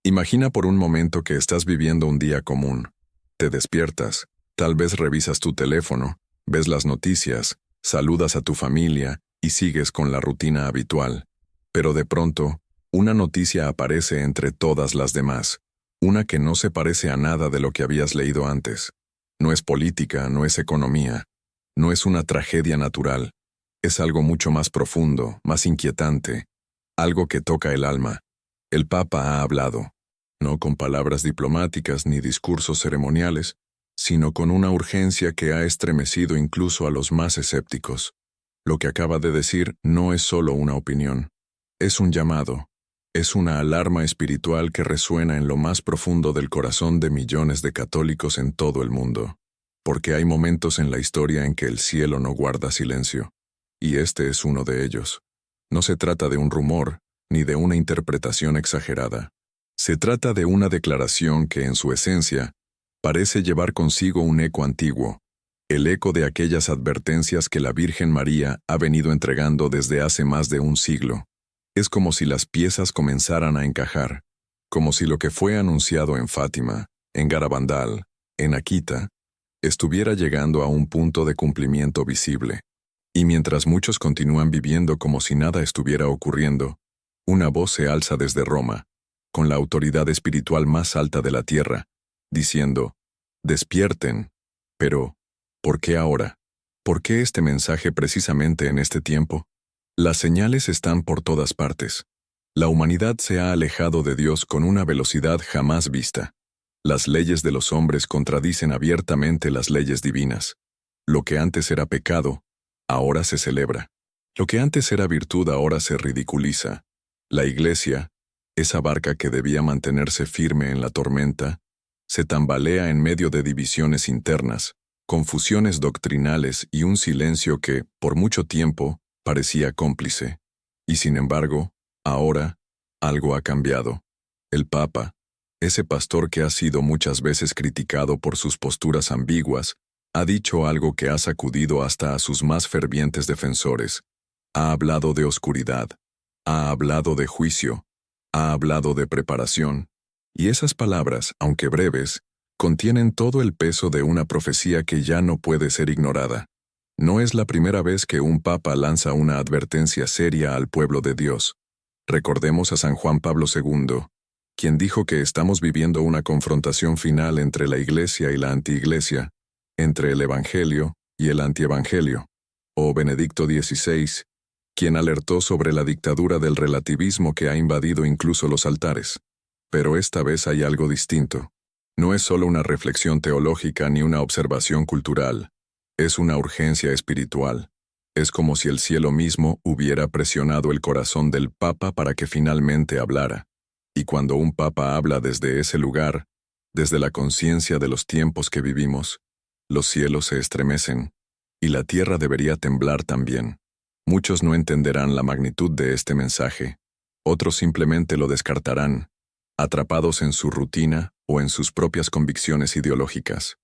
Imagina por un momento que estás viviendo un día común. Te despiertas, tal vez revisas tu teléfono, ves las noticias, saludas a tu familia y sigues con la rutina habitual. Pero de pronto, una noticia aparece entre todas las demás, una que no se parece a nada de lo que habías leído antes. No es política, no es economía, no es una tragedia natural. Es algo mucho más profundo, más inquietante, algo que toca el alma. El Papa ha hablado, no con palabras diplomáticas ni discursos ceremoniales, sino con una urgencia que ha estremecido incluso a los más escépticos. Lo que acaba de decir no es solo una opinión, es un llamado, es una alarma espiritual que resuena en lo más profundo del corazón de millones de católicos en todo el mundo. Porque hay momentos en la historia en que el cielo no guarda silencio, y este es uno de ellos. No se trata de un rumor, ni de una interpretación exagerada. Se trata de una declaración que, en su esencia, parece llevar consigo un eco antiguo, el eco de aquellas advertencias que la Virgen María ha venido entregando desde hace más de un siglo. Es como si las piezas comenzaran a encajar, como si lo que fue anunciado en Fátima, en Garabandal, en Akita, estuviera llegando a un punto de cumplimiento visible. Y mientras muchos continúan viviendo como si nada estuviera ocurriendo, una voz se alza desde Roma, con la autoridad espiritual más alta de la tierra, diciendo, «Despierten». Pero, ¿por qué ahora? ¿Por qué este mensaje precisamente en este tiempo? Las señales están por todas partes. La humanidad se ha alejado de Dios con una velocidad jamás vista. Las leyes de los hombres contradicen abiertamente las leyes divinas. Lo que antes era pecado, ahora se celebra. Lo que antes era virtud ahora se ridiculiza. La Iglesia, esa barca que debía mantenerse firme en la tormenta, se tambalea en medio de divisiones internas, confusiones doctrinales y un silencio que, por mucho tiempo, parecía cómplice. Y sin embargo, ahora, algo ha cambiado. El Papa, ese pastor que ha sido muchas veces criticado por sus posturas ambiguas, ha dicho algo que ha sacudido hasta a sus más fervientes defensores. Ha hablado de oscuridad, ha hablado de juicio, ha hablado de preparación. Y esas palabras, aunque breves, contienen todo el peso de una profecía que ya no puede ser ignorada. No es la primera vez que un papa lanza una advertencia seria al pueblo de Dios. Recordemos a San Juan Pablo II, quien dijo que estamos viviendo una confrontación final entre la Iglesia y la antiiglesia, entre el Evangelio y el antievangelio. O Benedicto XVI, quien alertó sobre la dictadura del relativismo que ha invadido incluso los altares. Pero esta vez hay algo distinto. No es solo una reflexión teológica ni una observación cultural. Es una urgencia espiritual. Es como si el cielo mismo hubiera presionado el corazón del Papa para que finalmente hablara. Y cuando un Papa habla desde ese lugar, desde la conciencia de los tiempos que vivimos, los cielos se estremecen, y la tierra debería temblar también. Muchos no entenderán la magnitud de este mensaje. Otros simplemente lo descartarán, atrapados en su rutina o en sus propias convicciones ideológicas.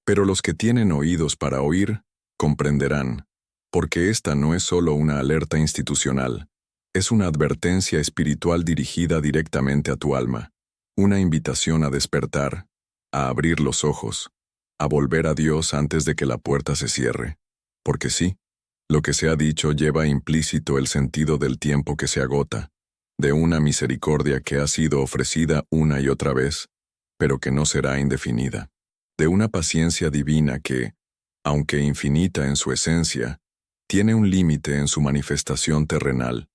Pero los que tienen oídos para oír, comprenderán, porque esta no es solo una alerta institucional, es una advertencia espiritual dirigida directamente a tu alma, una invitación a despertar, a abrir los ojos, a volver a Dios antes de que la puerta se cierre. Porque sí, lo que se ha dicho lleva implícito el sentido del tiempo que se agota, de una misericordia que ha sido ofrecida una y otra vez, pero que no será indefinida, de una paciencia divina que, aunque infinita en su esencia, tiene un límite en su manifestación terrenal.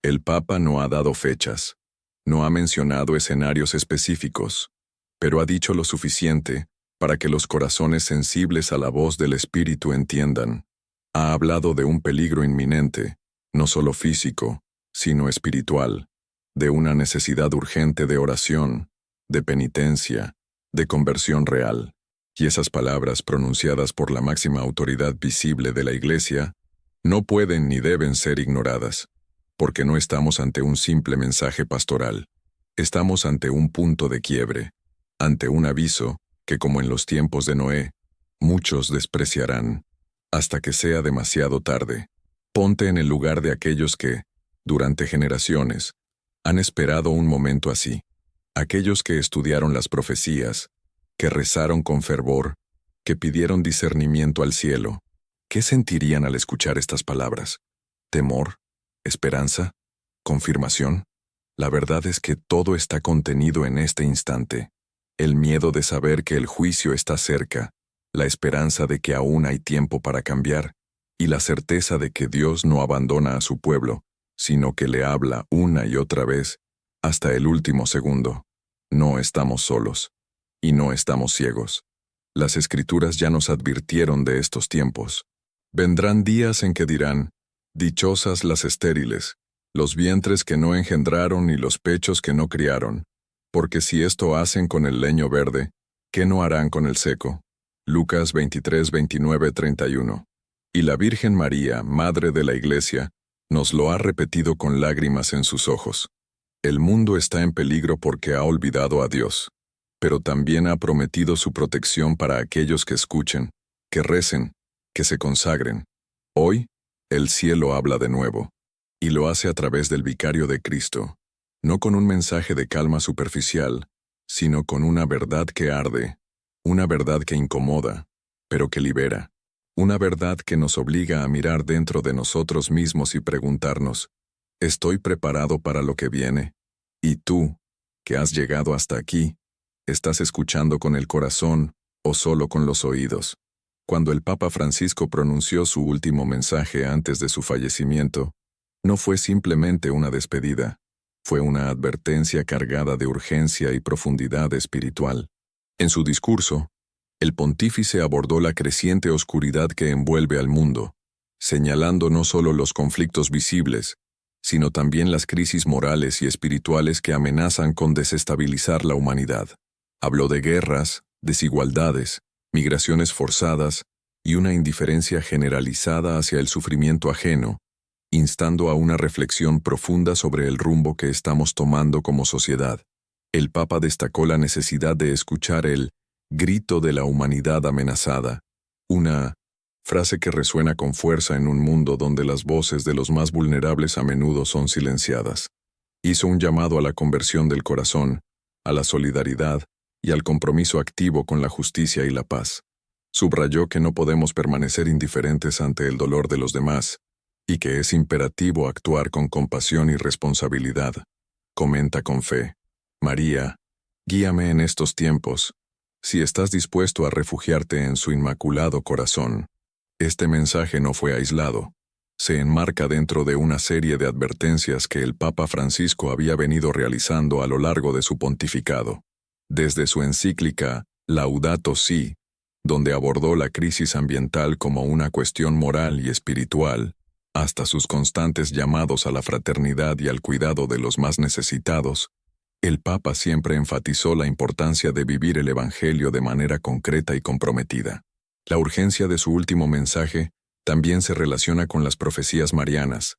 El Papa no ha dado fechas, no ha mencionado escenarios específicos, pero ha dicho lo suficiente para que los corazones sensibles a la voz del Espíritu entiendan. Ha hablado de un peligro inminente, no solo físico, sino espiritual, de una necesidad urgente de oración, de penitencia, de conversión real. Y esas palabras pronunciadas por la máxima autoridad visible de la Iglesia no pueden ni deben ser ignoradas, porque no estamos ante un simple mensaje pastoral. Estamos ante un punto de quiebre, ante un aviso que, como en los tiempos de Noé, muchos despreciarán, hasta que sea demasiado tarde. Ponte en el lugar de aquellos que, durante generaciones, han esperado un momento así. aquellos que estudiaron las profecías, que rezaron con fervor, que pidieron discernimiento al cielo, ¿qué sentirían al escuchar estas palabras? ¿Temor? ¿Esperanza? ¿Confirmación? La verdad es que todo está contenido en este instante. El miedo de saber que el juicio está cerca, la esperanza de que aún hay tiempo para cambiar, y la certeza de que Dios no abandona a su pueblo, sino que le habla una y otra vez, hasta el último segundo. No estamos solos, y no estamos ciegos. Las Escrituras ya nos advirtieron de estos tiempos. Vendrán días en que dirán, dichosas las estériles, los vientres que no engendraron y los pechos que no criaron, porque si esto hacen con el leño verde, ¿qué no harán con el seco? Lucas 23, 29, 31. Y la Virgen María, Madre de la Iglesia, nos lo ha repetido con lágrimas en sus ojos. El mundo está en peligro porque ha olvidado a Dios, pero también ha prometido su protección para aquellos que escuchen, que recen, que se consagren. Hoy, el cielo habla de nuevo, y lo hace a través del Vicario de Cristo, no con un mensaje de calma superficial, sino con una verdad que arde, una verdad que incomoda, pero que libera, una verdad que nos obliga a mirar dentro de nosotros mismos y preguntarnos, ¿estoy preparado para lo que viene? ¿Y tú, que has llegado hasta aquí, estás escuchando con el corazón o solo con los oídos? Cuando el Papa Francisco pronunció su último mensaje antes de su fallecimiento, no fue simplemente una despedida, fue una advertencia cargada de urgencia y profundidad espiritual. En su discurso, el pontífice abordó la creciente oscuridad que envuelve al mundo, señalando no solo los conflictos visibles, sino también las crisis morales y espirituales que amenazan con desestabilizar la humanidad. Habló de guerras, desigualdades, migraciones forzadas y una indiferencia generalizada hacia el sufrimiento ajeno, instando a una reflexión profunda sobre el rumbo que estamos tomando como sociedad. El Papa destacó la necesidad de escuchar el grito de la humanidad amenazada, una frase que resuena con fuerza en un mundo donde las voces de los más vulnerables a menudo son silenciadas. Hizo un llamado a la conversión del corazón, a la solidaridad y al compromiso activo con la justicia y la paz. Subrayó que no podemos permanecer indiferentes ante el dolor de los demás, y que es imperativo actuar con compasión y responsabilidad. Comenta con fe: María, guíame en estos tiempos, si estás dispuesto a refugiarte en su inmaculado corazón. Este mensaje no fue aislado. Se enmarca dentro de una serie de advertencias que el Papa Francisco había venido realizando a lo largo de su pontificado. Desde su encíclica Laudato Si, donde abordó la crisis ambiental como una cuestión moral y espiritual, hasta sus constantes llamados a la fraternidad y al cuidado de los más necesitados, el Papa siempre enfatizó la importancia de vivir el Evangelio de manera concreta y comprometida. La urgencia de su último mensaje también se relaciona con las profecías marianas,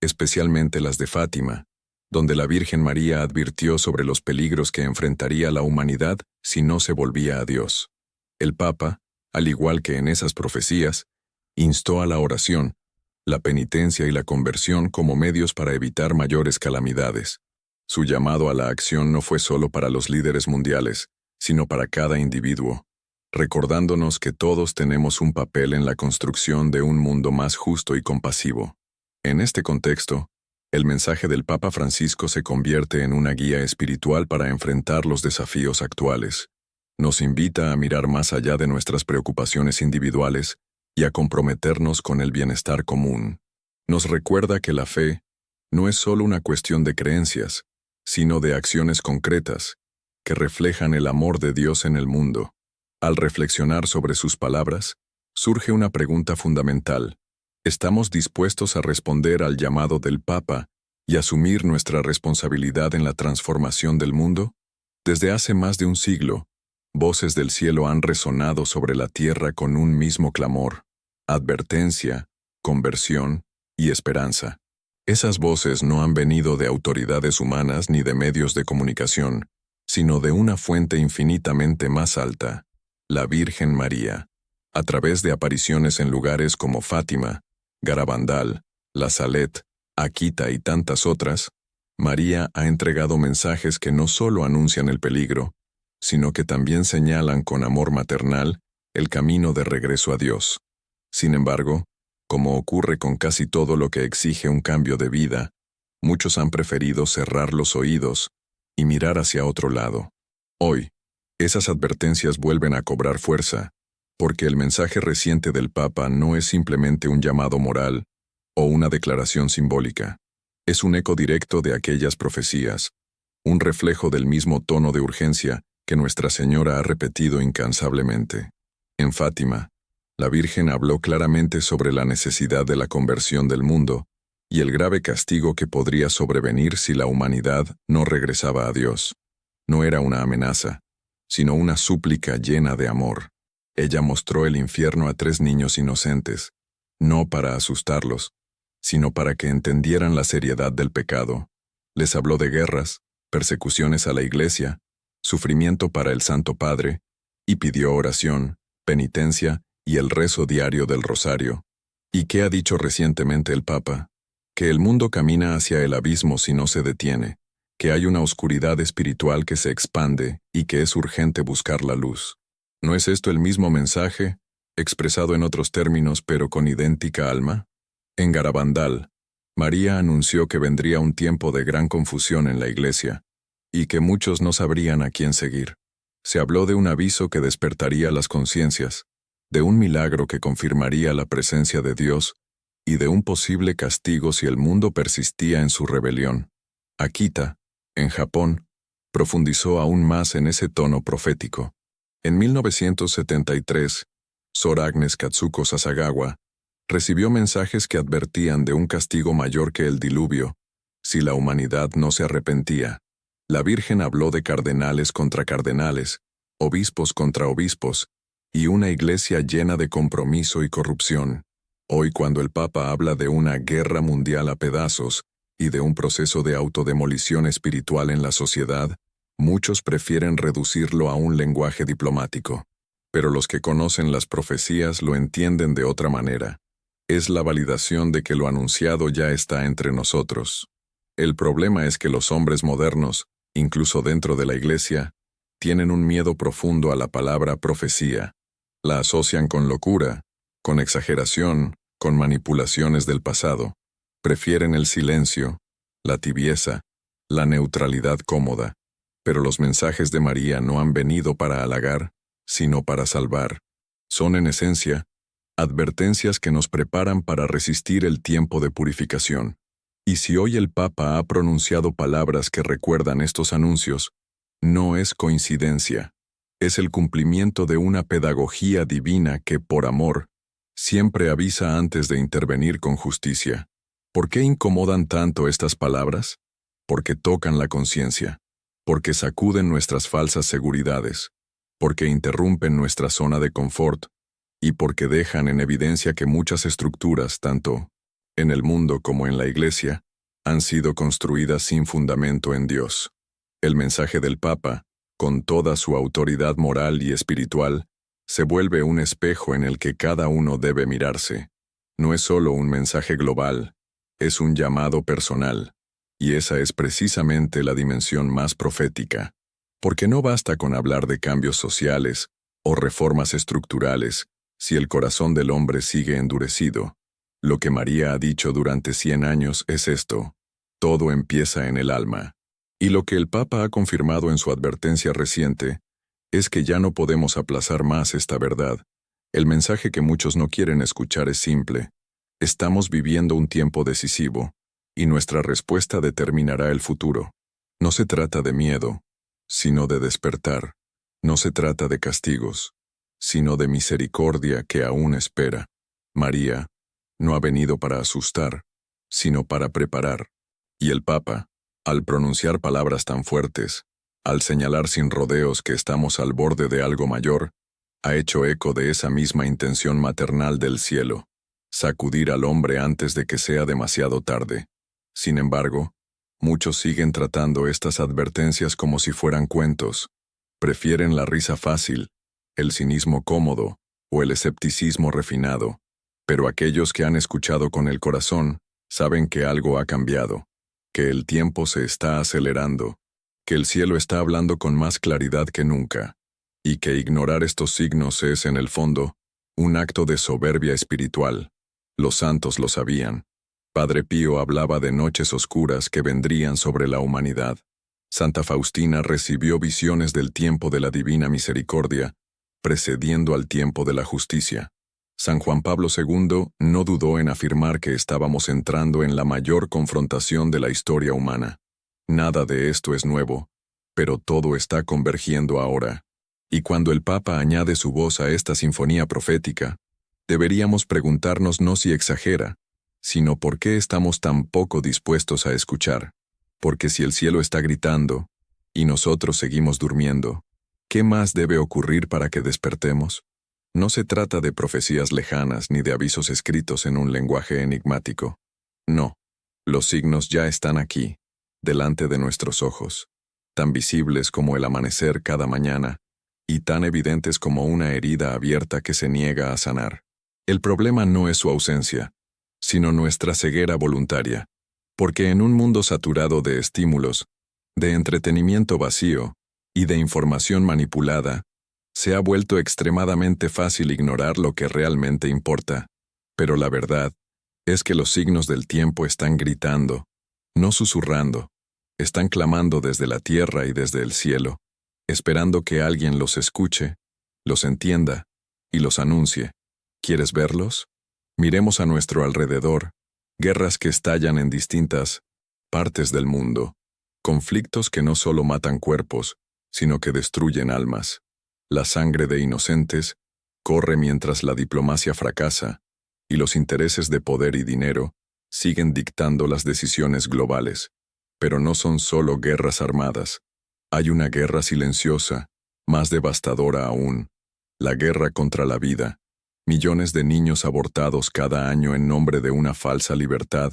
especialmente las de Fátima, donde la Virgen María advirtió sobre los peligros que enfrentaría la humanidad si no se volvía a Dios. El Papa, al igual que en esas profecías, instó a la oración, la penitencia y la conversión como medios para evitar mayores calamidades. Su llamado a la acción no fue solo para los líderes mundiales, sino para cada individuo, recordándonos que todos tenemos un papel en la construcción de un mundo más justo y compasivo. En este contexto, el mensaje del Papa Francisco se convierte en una guía espiritual para enfrentar los desafíos actuales. Nos invita a mirar más allá de nuestras preocupaciones individuales y a comprometernos con el bienestar común. Nos recuerda que la fe no es solo una cuestión de creencias, sino de acciones concretas, que reflejan el amor de Dios en el mundo. Al reflexionar sobre sus palabras, surge una pregunta fundamental. ¿Estamos dispuestos a responder al llamado del Papa y asumir nuestra responsabilidad en la transformación del mundo? Desde hace más de un siglo, voces del cielo han resonado sobre la tierra con un mismo clamor: advertencia, conversión y esperanza. Esas voces no han venido de autoridades humanas ni de medios de comunicación, sino de una fuente infinitamente más alta, la Virgen María, a través de apariciones en lugares como Fátima, Garabandal, La Salette, Akita y tantas otras. María ha entregado mensajes que no solo anuncian el peligro, sino que también señalan con amor maternal el camino de regreso a Dios. Sin embargo, como ocurre con casi todo lo que exige un cambio de vida, muchos han preferido cerrar los oídos y mirar hacia otro lado. Hoy, esas advertencias vuelven a cobrar fuerza, porque el mensaje reciente del Papa no es simplemente un llamado moral o una declaración simbólica. Es un eco directo de aquellas profecías, un reflejo del mismo tono de urgencia que Nuestra Señora ha repetido incansablemente. En Fátima, la Virgen habló claramente sobre la necesidad de la conversión del mundo y el grave castigo que podría sobrevenir si la humanidad no regresaba a Dios. No era una amenaza, sino una súplica llena de amor. Ella mostró el infierno a 3 niños inocentes, no para asustarlos, sino para que entendieran la seriedad del pecado. Les habló de guerras, persecuciones a la Iglesia, sufrimiento para el Santo Padre, y pidió oración, penitencia y el rezo diario del rosario. ¿Y qué ha dicho recientemente el Papa? Que el mundo camina hacia el abismo si no se detiene, que hay una oscuridad espiritual que se expande y que es urgente buscar la luz. ¿No es esto el mismo mensaje, expresado en otros términos pero con idéntica alma? En Garabandal, María anunció que vendría un tiempo de gran confusión en la Iglesia, y que muchos no sabrían a quién seguir. Se habló de un aviso que despertaría las conciencias, de un milagro que confirmaría la presencia de Dios, y de un posible castigo si el mundo persistía en su rebelión. Akita, en Japón, profundizó aún más en ese tono profético. En 1973, Sor Agnes Katsuko Sasagawa recibió mensajes que advertían de un castigo mayor que el diluvio, si la humanidad no se arrepentía. La Virgen habló de cardenales contra cardenales, obispos contra obispos, y una iglesia llena de compromiso y corrupción. Hoy, cuando el Papa habla de una guerra mundial a pedazos y de un proceso de autodemolición espiritual en la sociedad, muchos prefieren reducirlo a un lenguaje diplomático. Pero los que conocen las profecías lo entienden de otra manera. Es la validación de que lo anunciado ya está entre nosotros. El problema es que los hombres modernos, incluso dentro de la Iglesia, tienen un miedo profundo a la palabra profecía. La asocian con locura, con exageración, con manipulaciones del pasado. Prefieren el silencio, la tibieza, la neutralidad cómoda. Pero los mensajes de María no han venido para halagar, sino para salvar. Son en esencia advertencias que nos preparan para resistir el tiempo de purificación. Y si hoy el Papa ha pronunciado palabras que recuerdan estos anuncios, no es coincidencia. Es el cumplimiento de una pedagogía divina que, por amor, siempre avisa antes de intervenir con justicia. ¿Por qué incomodan tanto estas palabras? Porque tocan la conciencia, porque sacuden nuestras falsas seguridades, porque interrumpen nuestra zona de confort, y porque dejan en evidencia que muchas estructuras, tanto en el mundo como en la Iglesia, han sido construidas sin fundamento en Dios. El mensaje del Papa, con toda su autoridad moral y espiritual, se vuelve un espejo en el que cada uno debe mirarse. No es solo un mensaje global, es un llamado personal, y esa es precisamente la dimensión más profética. Porque no basta con hablar de cambios sociales o reformas estructurales si el corazón del hombre sigue endurecido. Lo que María ha dicho durante 100 años es esto: todo empieza en el alma. Y lo que el Papa ha confirmado en su advertencia reciente es que ya no podemos aplazar más esta verdad. El mensaje que muchos no quieren escuchar es simple: estamos viviendo un tiempo decisivo, y nuestra respuesta determinará el futuro. No se trata de miedo, sino de despertar. No se trata de castigos, sino de misericordia que aún espera. María no ha venido para asustar, sino para preparar. Y el Papa, al pronunciar palabras tan fuertes, al señalar sin rodeos que estamos al borde de algo mayor, ha hecho eco de esa misma intención maternal del cielo: sacudir al hombre antes de que sea demasiado tarde. Sin embargo, muchos siguen tratando estas advertencias como si fueran cuentos. Prefieren la risa fácil, el cinismo cómodo o el escepticismo refinado. Pero aquellos que han escuchado con el corazón saben que algo ha cambiado. que el tiempo se está acelerando, que el cielo está hablando con más claridad que nunca, y que ignorar estos signos es, en el fondo, un acto de soberbia espiritual. Los santos lo sabían. Padre Pío hablaba de noches oscuras que vendrían sobre la humanidad. Santa Faustina recibió visiones del tiempo de la divina misericordia, precediendo al tiempo de la justicia. San Juan Pablo II no dudó en afirmar que estábamos entrando en la mayor confrontación de la historia humana. Nada de esto es nuevo, pero todo está convergiendo ahora. Y cuando el Papa añade su voz a esta sinfonía profética, deberíamos preguntarnos no si exagera, sino por qué estamos tan poco dispuestos a escuchar. Porque si el cielo está gritando, y nosotros seguimos durmiendo, ¿qué más debe ocurrir para que despertemos? No se trata de profecías lejanas ni de avisos escritos en un lenguaje enigmático. No, los signos ya están aquí, delante de nuestros ojos, tan visibles como el amanecer cada mañana, y tan evidentes como una herida abierta que se niega a sanar. El problema no es su ausencia, sino nuestra ceguera voluntaria, porque en un mundo saturado de estímulos, de entretenimiento vacío y de información manipulada, se ha vuelto extremadamente fácil ignorar lo que realmente importa. Pero la verdad es que los signos del tiempo están gritando, no susurrando, están clamando desde la tierra y desde el cielo, esperando que alguien los escuche, los entienda y los anuncie. ¿Quieres verlos? Miremos a nuestro alrededor, guerras que estallan en distintas partes del mundo, conflictos que no solo matan cuerpos, sino que destruyen almas. La sangre de inocentes corre mientras la diplomacia fracasa, y los intereses de poder y dinero siguen dictando las decisiones globales. Pero no son solo guerras armadas. Hay una guerra silenciosa, más devastadora aún, la guerra contra la vida. Millones de niños abortados cada año en nombre de una falsa libertad,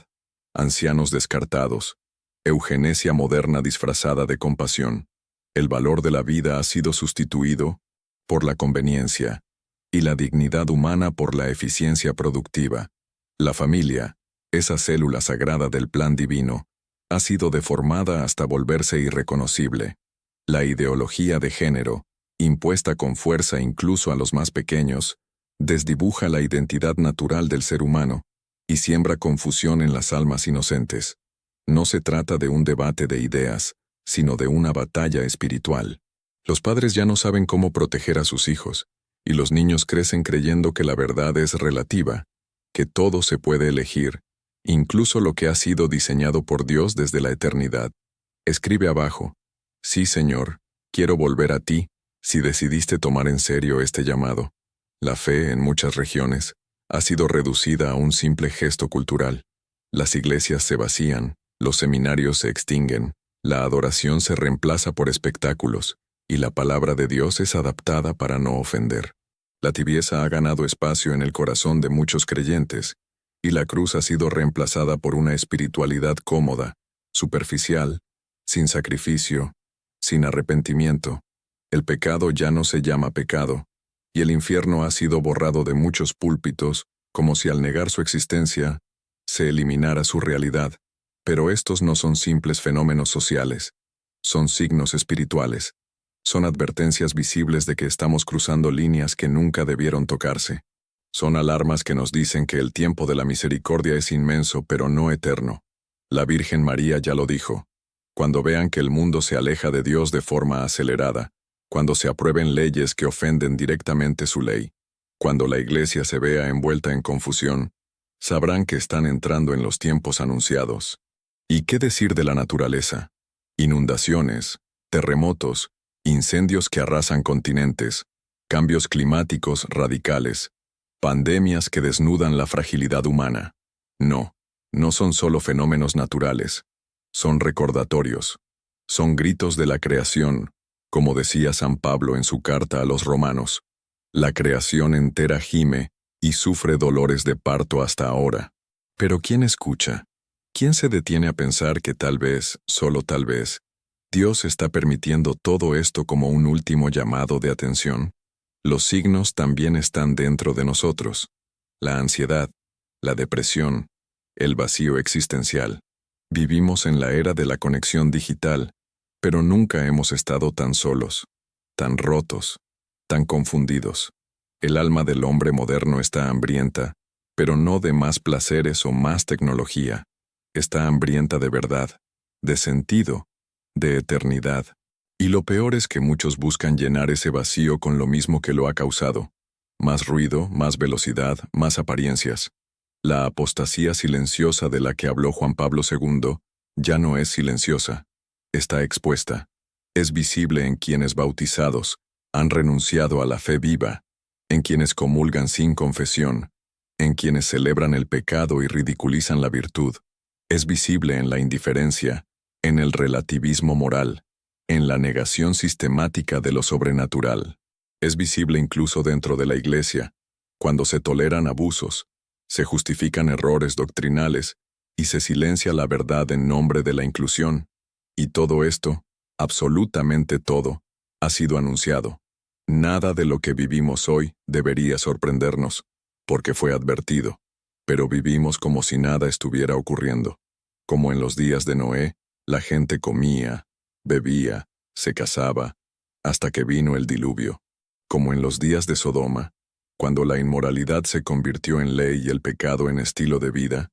ancianos descartados, eugenesia moderna disfrazada de compasión. El valor de la vida ha sido sustituido por la conveniencia y la dignidad humana por la eficiencia productiva. La familia, esa célula sagrada del plan divino, ha sido deformada hasta volverse irreconocible. La ideología de género, impuesta con fuerza incluso a los más pequeños, desdibuja la identidad natural del ser humano y siembra confusión en las almas inocentes. No se trata de un debate de ideas, sino de una batalla espiritual. Los padres ya no saben cómo proteger a sus hijos, y los niños crecen creyendo que la verdad es relativa, que todo se puede elegir, incluso lo que ha sido diseñado por Dios desde la eternidad. Escribe abajo: sí, Señor, quiero volver a ti, si decidiste tomar en serio este llamado. La fe, en muchas regiones, ha sido reducida a un simple gesto cultural. Las iglesias se vacían, los seminarios se extinguen, la adoración se reemplaza por espectáculos, y la palabra de Dios es adaptada para no ofender. La tibieza ha ganado espacio en el corazón de muchos creyentes, y la cruz ha sido reemplazada por una espiritualidad cómoda, superficial, sin sacrificio, sin arrepentimiento. El pecado ya no se llama pecado, y el infierno ha sido borrado de muchos púlpitos, como si al negar su existencia, se eliminara su realidad. Pero estos no son simples fenómenos sociales, son signos espirituales. Son advertencias visibles de que estamos cruzando líneas que nunca debieron tocarse. Son alarmas que nos dicen que el tiempo de la misericordia es inmenso pero no eterno. La Virgen María ya lo dijo. Cuando vean que el mundo se aleja de Dios de forma acelerada, cuando se aprueben leyes que ofenden directamente su ley, cuando la Iglesia se vea envuelta en confusión, sabrán que están entrando en los tiempos anunciados. ¿Y qué decir de la naturaleza? Inundaciones, terremotos, incendios que arrasan continentes, cambios climáticos radicales, pandemias que desnudan la fragilidad humana. No, no son solo fenómenos naturales, son recordatorios, son gritos de la creación, como decía San Pablo en su carta a los romanos. La creación entera gime y sufre dolores de parto hasta ahora. Pero ¿quién escucha? ¿Quién se detiene a pensar que tal vez, solo tal vez, Dios está permitiendo todo esto como un último llamado de atención? Los signos también están dentro de nosotros. La ansiedad, la depresión, el vacío existencial. Vivimos en la era de la conexión digital, pero nunca hemos estado tan solos, tan rotos, tan confundidos. El alma del hombre moderno está hambrienta, pero no de más placeres o más tecnología. Está hambrienta de verdad, de sentido, de eternidad. Y lo peor es que muchos buscan llenar ese vacío con lo mismo que lo ha causado. Más ruido, más velocidad, más apariencias. La apostasía silenciosa de la que habló Juan Pablo II ya no es silenciosa, está expuesta. Es visible en quienes bautizados han renunciado a la fe viva, en quienes comulgan sin confesión, en quienes celebran el pecado y ridiculizan la virtud. Es visible en la indiferencia, en el relativismo moral, en la negación sistemática de lo sobrenatural. Es visible incluso dentro de la Iglesia, cuando se toleran abusos, se justifican errores doctrinales y se silencia la verdad en nombre de la inclusión. Y todo esto, absolutamente todo, ha sido anunciado. Nada de lo que vivimos hoy debería sorprendernos, porque fue advertido, pero vivimos como si nada estuviera ocurriendo. Como en los días de Noé, la gente comía, bebía, se casaba, hasta que vino el diluvio. Como en los días de Sodoma, cuando la inmoralidad se convirtió en ley y el pecado en estilo de vida,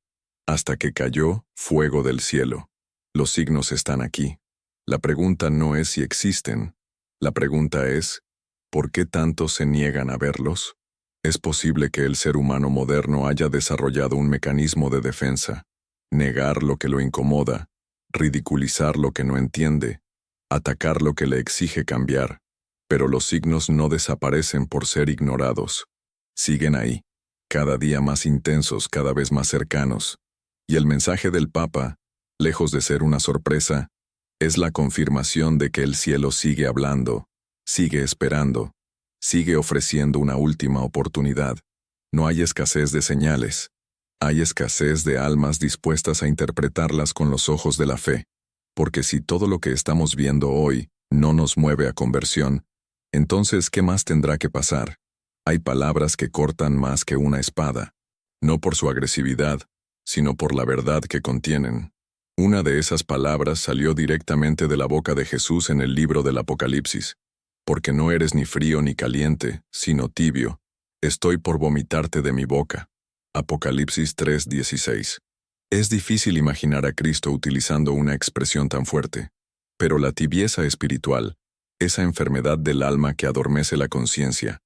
hasta que cayó fuego del cielo. Los signos están aquí. La pregunta no es si existen. La pregunta es, ¿por qué tantos se niegan a verlos? Es posible que el ser humano moderno haya desarrollado un mecanismo de defensa. Negar lo que lo incomoda, ridiculizar lo que no entiende, atacar lo que le exige cambiar. Pero los signos no desaparecen por ser ignorados. Siguen ahí, cada día más intensos, cada vez más cercanos. Y el mensaje del Papa, lejos de ser una sorpresa, es la confirmación de que el cielo sigue hablando, sigue esperando, sigue ofreciendo una última oportunidad. No hay escasez de señales. Hay escasez de almas dispuestas a interpretarlas con los ojos de la fe. Porque si todo lo que estamos viendo hoy no nos mueve a conversión, entonces, ¿qué más tendrá que pasar? Hay palabras que cortan más que una espada, no por su agresividad, sino por la verdad que contienen. Una de esas palabras salió directamente de la boca de Jesús en el libro del Apocalipsis. Porque no eres ni frío ni caliente, sino tibio. Estoy por vomitarte de mi boca. Apocalipsis 3:16. Es difícil imaginar a Cristo utilizando una expresión tan fuerte, pero la tibieza espiritual, esa enfermedad del alma que adormece la conciencia,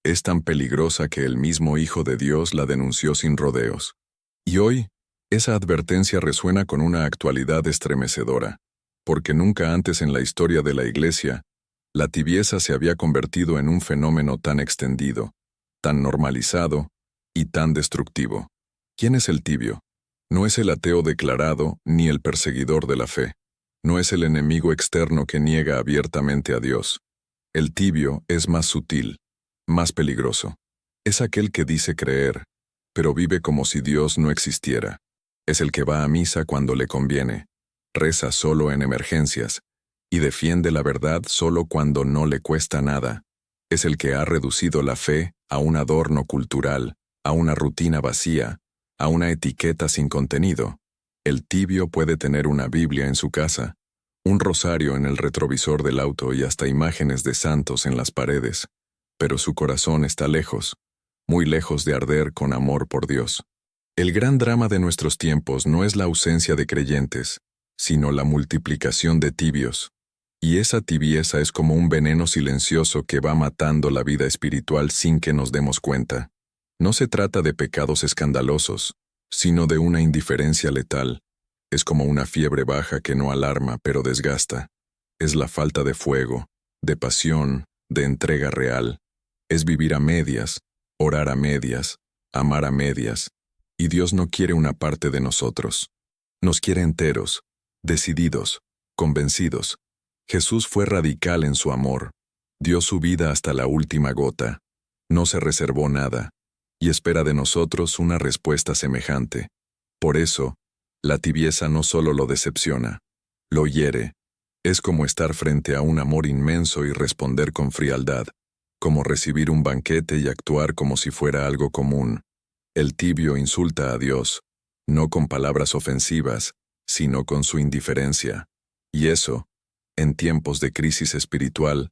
es tan peligrosa que el mismo Hijo de Dios la denunció sin rodeos. Y hoy, esa advertencia resuena con una actualidad estremecedora, porque nunca antes en la historia de la Iglesia, la tibieza se había convertido en un fenómeno tan extendido, tan normalizado y tan destructivo. ¿Quién es el tibio? No es el ateo declarado ni el perseguidor de la fe. No es el enemigo externo que niega abiertamente a Dios. El tibio es más sutil, más peligroso. Es aquel que dice creer, pero vive como si Dios no existiera. Es el que va a misa cuando le conviene, reza solo en emergencias, y defiende la verdad solo cuando no le cuesta nada. Es el que ha reducido la fe a un adorno cultural, a una rutina vacía, a una etiqueta sin contenido. El tibio puede tener una Biblia en su casa, un rosario en el retrovisor del auto y hasta imágenes de santos en las paredes, pero su corazón está lejos, muy lejos de arder con amor por Dios. El gran drama de nuestros tiempos no es la ausencia de creyentes, sino la multiplicación de tibios. Y esa tibieza es como un veneno silencioso que va matando la vida espiritual sin que nos demos cuenta. No se trata de pecados escandalosos, sino de una indiferencia letal. Es como una fiebre baja que no alarma, pero desgasta. Es la falta de fuego, de pasión, de entrega real. Es vivir a medias, orar a medias, amar a medias. Y Dios no quiere una parte de nosotros. Nos quiere enteros, decididos, convencidos. Jesús fue radical en su amor. Dio su vida hasta la última gota. No se reservó nada. Y espera de nosotros una respuesta semejante. Por eso, la tibieza no solo lo decepciona, lo hiere. Es como estar frente a un amor inmenso y responder con frialdad, como recibir un banquete y actuar como si fuera algo común. El tibio insulta a Dios, no con palabras ofensivas, sino con su indiferencia. Y eso, en tiempos de crisis espiritual,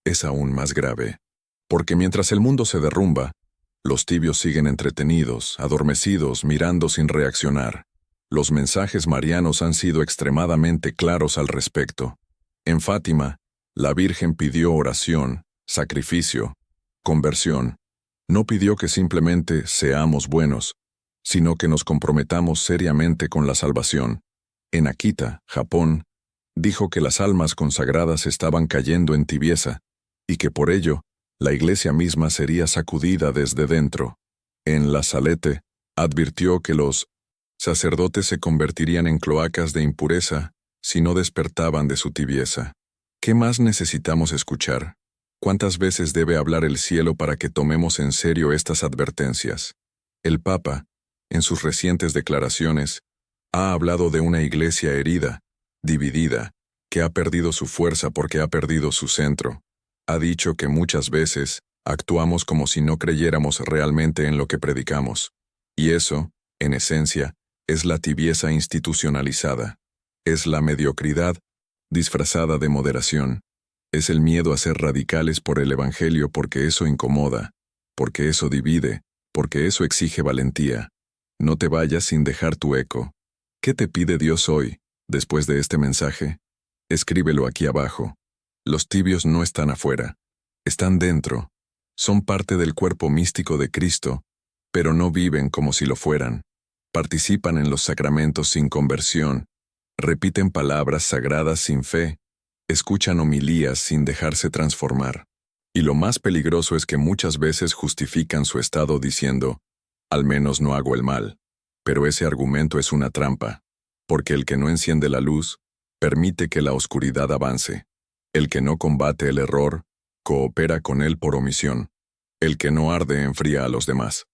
es aún más grave. Porque mientras el mundo se derrumba, los tibios siguen entretenidos, adormecidos, mirando sin reaccionar. Los mensajes marianos han sido extremadamente claros al respecto. En Fátima, la Virgen pidió oración, sacrificio, conversión. No pidió que simplemente seamos buenos, sino que nos comprometamos seriamente con la salvación. En Akita, Japón, dijo que las almas consagradas estaban cayendo en tibieza, y que por ello, la iglesia misma sería sacudida desde dentro. En La Salette, advirtió que los sacerdotes se convertirían en cloacas de impureza si no despertaban de su tibieza. ¿Qué más necesitamos escuchar? ¿Cuántas veces debe hablar el cielo para que tomemos en serio estas advertencias? El Papa, en sus recientes declaraciones, ha hablado de una iglesia herida, dividida, que ha perdido su fuerza porque ha perdido su centro. Ha dicho que muchas veces actuamos como si no creyéramos realmente en lo que predicamos. Y eso, en esencia, es la tibieza institucionalizada. Es la mediocridad disfrazada de moderación. Es el miedo a ser radicales por el Evangelio porque eso incomoda, porque eso divide, porque eso exige valentía. No te vayas sin dejar tu eco. ¿Qué te pide Dios hoy, después de este mensaje? Escríbelo aquí abajo. Los tibios no están afuera, están dentro. Son parte del cuerpo místico de Cristo, pero no viven como si lo fueran. Participan en los sacramentos sin conversión, repiten palabras sagradas sin fe, escuchan homilías sin dejarse transformar. Y lo más peligroso es que muchas veces justifican su estado diciendo, al menos no hago el mal. Pero ese argumento es una trampa, porque el que no enciende la luz, permite que la oscuridad avance. El que no combate el error, coopera con él por omisión. El que no arde enfría a los demás.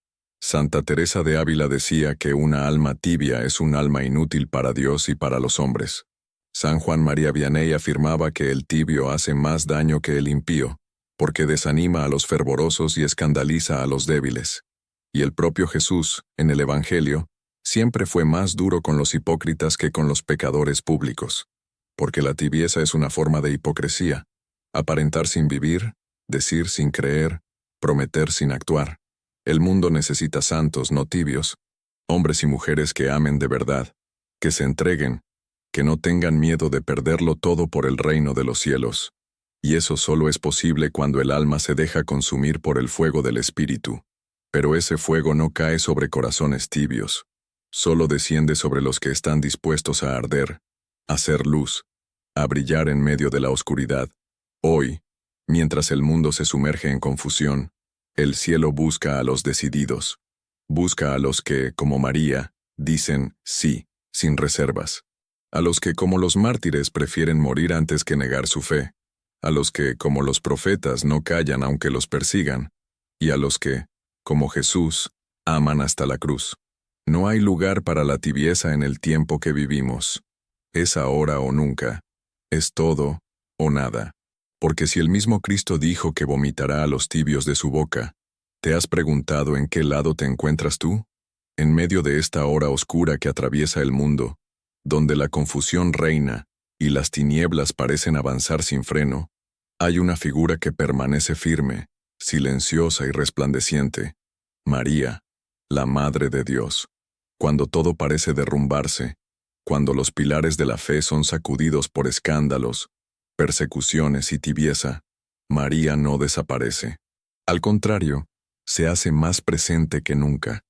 Santa Teresa de Ávila decía que una alma tibia es un alma inútil para Dios y para los hombres. San Juan María Vianney afirmaba que el tibio hace más daño que el impío, porque desanima a los fervorosos y escandaliza a los débiles. Y el propio Jesús, en el Evangelio, siempre fue más duro con los hipócritas que con los pecadores públicos. Porque la tibieza es una forma de hipocresía, aparentar sin vivir, decir sin creer, prometer sin actuar. El mundo necesita santos, no tibios, hombres y mujeres que amen de verdad, que se entreguen, que no tengan miedo de perderlo todo por el reino de los cielos. Y eso solo es posible cuando el alma se deja consumir por el fuego del Espíritu. Pero ese fuego no cae sobre corazones tibios, solo desciende sobre los que están dispuestos a arder, a ser luz, a brillar en medio de la oscuridad. Hoy, mientras el mundo se sumerge en confusión, el cielo busca a los decididos. Busca a los que, como María, dicen sí, sin reservas. A los que, como los mártires, prefieren morir antes que negar su fe. A los que, como los profetas, no callan aunque los persigan. Y a los que, como Jesús, aman hasta la cruz. No hay lugar para la tibieza en el tiempo que vivimos. Es ahora o nunca. Es todo o nada. Porque si el mismo Cristo dijo que vomitará a los tibios de su boca, ¿te has preguntado en qué lado te encuentras tú? En medio de esta hora oscura que atraviesa el mundo, donde la confusión reina y las tinieblas parecen avanzar sin freno, hay una figura que permanece firme, silenciosa y resplandeciente: María, la Madre de Dios. Cuando todo parece derrumbarse, cuando los pilares de la fe son sacudidos por escándalos, persecuciones y tibieza, María no desaparece. Al contrario, se hace más presente que nunca.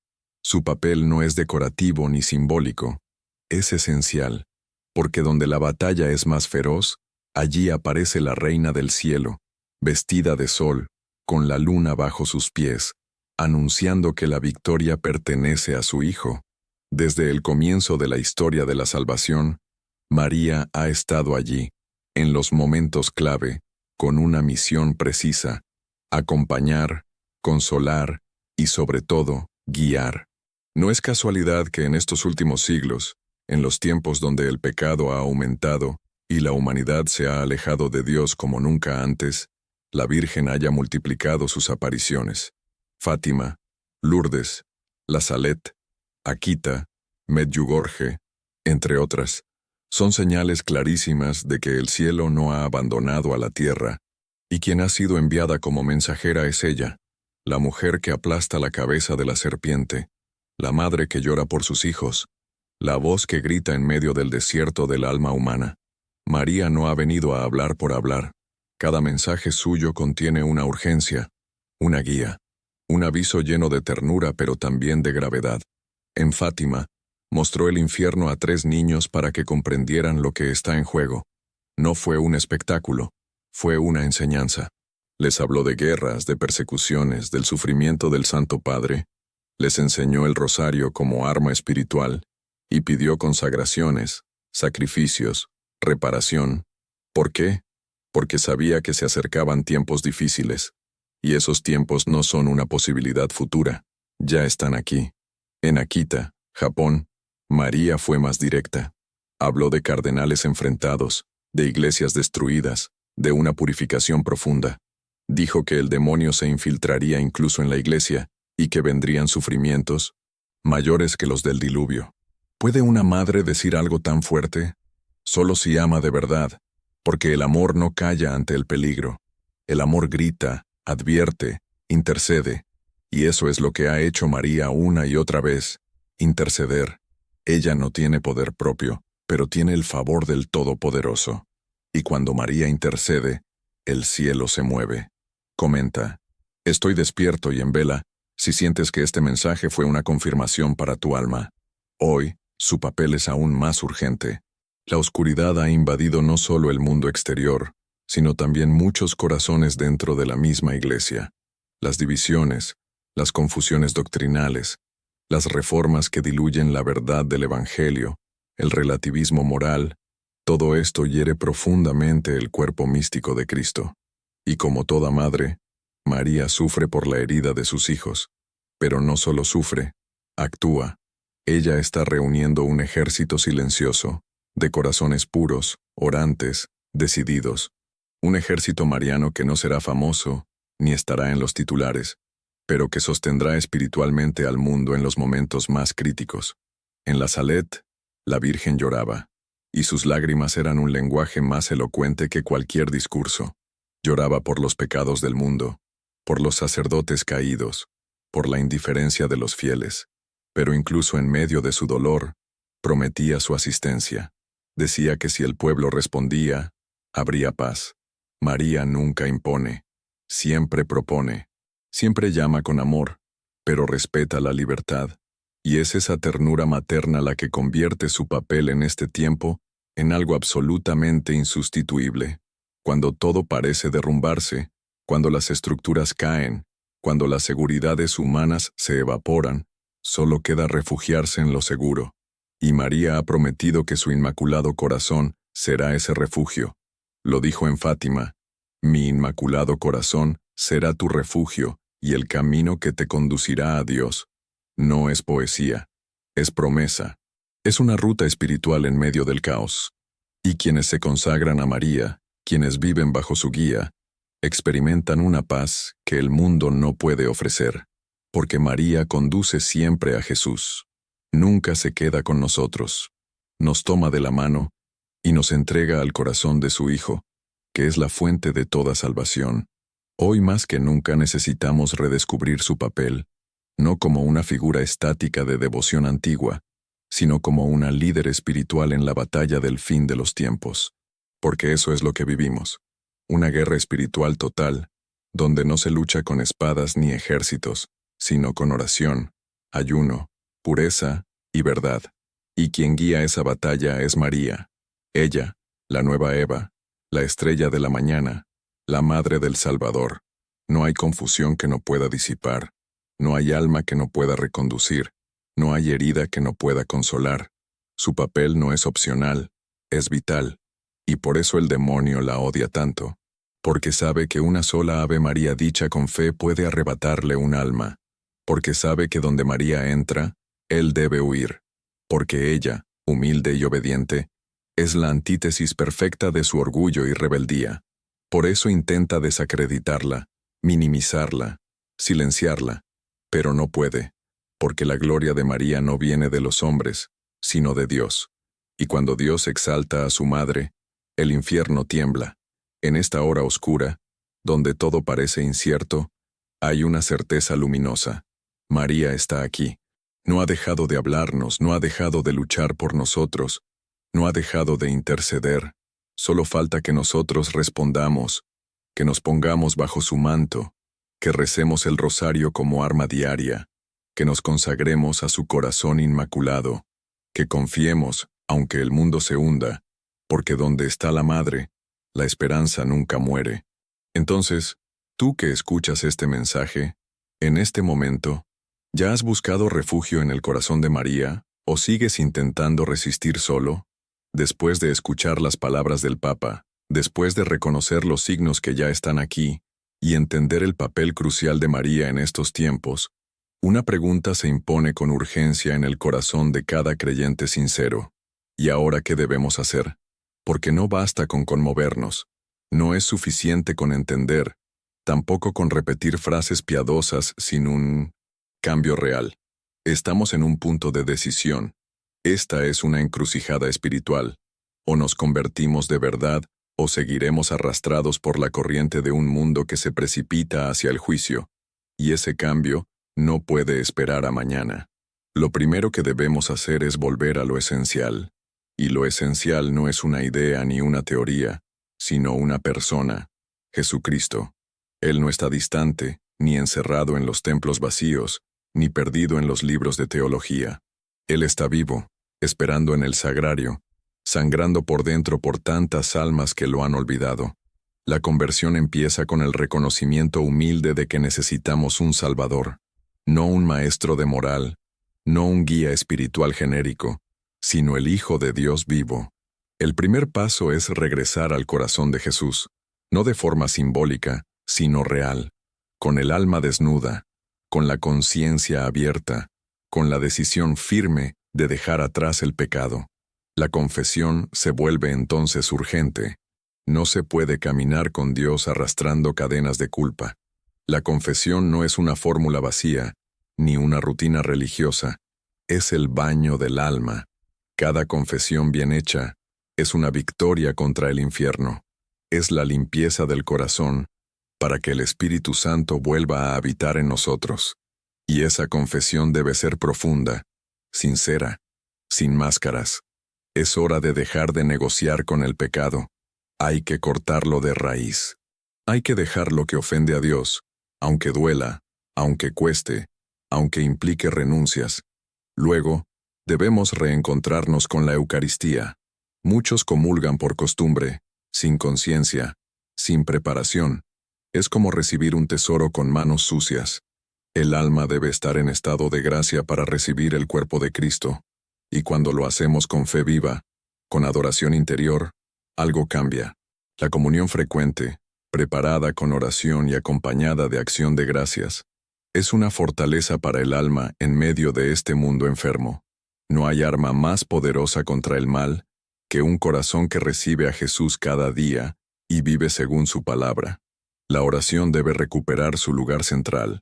Su papel no es decorativo ni simbólico, es esencial, porque donde la batalla es más feroz, allí aparece la Reina del Cielo, vestida de sol, con la luna bajo sus pies, anunciando que la victoria pertenece a su Hijo. Desde el comienzo de la historia de la salvación, María ha estado allí, en los momentos clave, con una misión precisa: acompañar, consolar y, sobre todo, guiar. No es casualidad que en estos últimos siglos, en los tiempos donde el pecado ha aumentado y la humanidad se ha alejado de Dios como nunca antes, la Virgen haya multiplicado sus apariciones. Fátima, Lourdes, La Salette, Akita, Medjugorje, entre otras, son señales clarísimas de que el cielo no ha abandonado a la tierra, y quien ha sido enviada como mensajera es ella, la mujer que aplasta la cabeza de la serpiente, la madre que llora por sus hijos, la voz que grita en medio del desierto del alma humana. María no ha venido a hablar por hablar. Cada mensaje suyo contiene una urgencia, una guía, un aviso lleno de ternura pero también de gravedad. En Fátima, mostró el infierno a 3 niños para que comprendieran lo que está en juego. No fue un espectáculo, fue una enseñanza. Les habló de guerras, de persecuciones, del sufrimiento del Santo Padre. Les enseñó el rosario como arma espiritual y pidió consagraciones, sacrificios, reparación. ¿Por qué? Porque sabía que se acercaban tiempos difíciles, y esos tiempos no son una posibilidad futura, ya están aquí. En Akita, Japón, María fue más directa. Habló de cardenales enfrentados, de iglesias destruidas, de una purificación profunda. Dijo que el demonio se infiltraría incluso en la iglesia y que vendrían sufrimientos mayores que los del diluvio. ¿Puede una madre decir algo tan fuerte? Solo si ama de verdad, porque el amor no calla ante el peligro. El amor grita, advierte, intercede, y eso es lo que ha hecho María una y otra vez, interceder. Ella no tiene poder propio, pero tiene el favor del Todopoderoso. Y cuando María intercede, el cielo se mueve. Comenta: estoy despierto y en vela, si sientes que este mensaje fue una confirmación para tu alma. Hoy, su papel es aún más urgente. La oscuridad ha invadido no solo el mundo exterior, sino también muchos corazones dentro de la misma iglesia. Las divisiones, las confusiones doctrinales, las reformas que diluyen la verdad del Evangelio, el relativismo moral, todo esto hiere profundamente el cuerpo místico de Cristo. Y como toda madre, María sufre por la herida de sus hijos. Pero no solo sufre, actúa. Ella está reuniendo un ejército silencioso, de corazones puros, orantes, decididos. Un ejército mariano que no será famoso, ni estará en los titulares, pero que sostendrá espiritualmente al mundo en los momentos más críticos. En la Salet, la Virgen lloraba, y sus lágrimas eran un lenguaje más elocuente que cualquier discurso. Lloraba por los pecados del mundo, por los sacerdotes caídos, por la indiferencia de los fieles, pero incluso en medio de su dolor, prometía su asistencia. Decía que si el pueblo respondía, habría paz. María nunca impone, siempre propone, siempre llama con amor, pero respeta la libertad, y es esa ternura materna la que convierte su papel en este tiempo en algo absolutamente insustituible. Cuando todo parece derrumbarse, cuando las estructuras caen, cuando las seguridades humanas se evaporan, solo queda refugiarse en lo seguro. Y María ha prometido que su inmaculado corazón será ese refugio. Lo dijo en Fátima: mi inmaculado corazón será tu refugio y el camino que te conducirá a Dios. No es poesía, es promesa. Es una ruta espiritual en medio del caos. Y quienes se consagran a María, quienes viven bajo su guía, experimentan una paz que el mundo no puede ofrecer, porque María conduce siempre a Jesús. Nunca se queda con nosotros. Nos toma de la mano y nos entrega al corazón de su Hijo, que es la fuente de toda salvación. Hoy más que nunca necesitamos redescubrir su papel, no como una figura estática de devoción antigua, sino como una líder espiritual en la batalla del fin de los tiempos. Porque eso es lo que vivimos, una guerra espiritual total, donde no se lucha con espadas ni ejércitos, sino con oración, ayuno, pureza y verdad. Y quien guía esa batalla es María. Ella, la nueva Eva, la estrella de la mañana, la madre del Salvador. No hay confusión que no pueda disipar, no hay alma que no pueda reconducir, no hay herida que no pueda consolar. Su papel no es opcional, es vital, y por eso el demonio la odia tanto, porque sabe que una sola Ave María dicha con fe puede arrebatarle un alma, porque sabe que donde María entra, él debe huir, porque ella, humilde y obediente, es la antítesis perfecta de su orgullo y rebeldía. Por eso intenta desacreditarla, minimizarla, silenciarla, pero no puede, porque la gloria de María no viene de los hombres, sino de Dios. Y cuando Dios exalta a su madre, el infierno tiembla. En esta hora oscura, donde todo parece incierto, hay una certeza luminosa. María está aquí. No ha dejado de hablarnos, no ha dejado de luchar por nosotros, no ha dejado de interceder. Solo falta que nosotros respondamos, que nos pongamos bajo su manto, que recemos el rosario como arma diaria, que nos consagremos a su corazón inmaculado, que confiemos, aunque el mundo se hunda, porque donde está la madre, la esperanza nunca muere. Entonces, tú que escuchas este mensaje, en este momento, ¿ya has buscado refugio en el corazón de María, o sigues intentando resistir solo? Después de escuchar las palabras del Papa, después de reconocer los signos que ya están aquí, y entender el papel crucial de María en estos tiempos, una pregunta se impone con urgencia en el corazón de cada creyente sincero. ¿Y ahora qué debemos hacer? Porque no basta con conmovernos, no es suficiente con entender, tampoco con repetir frases piadosas sin un cambio real. Estamos en un punto de decisión. Esta es una encrucijada espiritual. O nos convertimos de verdad, o seguiremos arrastrados por la corriente de un mundo que se precipita hacia el juicio. Y ese cambio no puede esperar a mañana. Lo primero que debemos hacer es volver a lo esencial. Y lo esencial no es una idea ni una teoría, sino una persona, Jesucristo. Él no está distante, ni encerrado en los templos vacíos, ni perdido en los libros de teología. Él está vivo, esperando en el sagrario, sangrando por dentro por tantas almas que lo han olvidado. La conversión empieza con el reconocimiento humilde de que necesitamos un Salvador, no un maestro de moral, no un guía espiritual genérico, sino el Hijo de Dios vivo. El primer paso es regresar al corazón de Jesús, no de forma simbólica, sino real, con el alma desnuda, con la conciencia abierta, con la decisión firme de dejar atrás el pecado. La confesión se vuelve entonces urgente. No se puede caminar con Dios arrastrando cadenas de culpa. La confesión no es una fórmula vacía, ni una rutina religiosa. Es el baño del alma. Cada confesión bien hecha es una victoria contra el infierno. Es la limpieza del corazón para que el Espíritu Santo vuelva a habitar en nosotros. Y esa confesión debe ser profunda, sincera, sin máscaras. Es hora de dejar de negociar con el pecado. Hay que cortarlo de raíz. Hay que dejar lo que ofende a Dios, aunque duela, aunque cueste, aunque implique renuncias. Luego, debemos reencontrarnos con la Eucaristía. Muchos comulgan por costumbre, sin conciencia, sin preparación. Es como recibir un tesoro con manos sucias. El alma debe estar en estado de gracia para recibir el cuerpo de Cristo. Y cuando lo hacemos con fe viva, con adoración interior, algo cambia. La comunión frecuente, preparada con oración y acompañada de acción de gracias, es una fortaleza para el alma en medio de este mundo enfermo. No hay arma más poderosa contra el mal que un corazón que recibe a Jesús cada día y vive según su palabra. La oración debe recuperar su lugar central.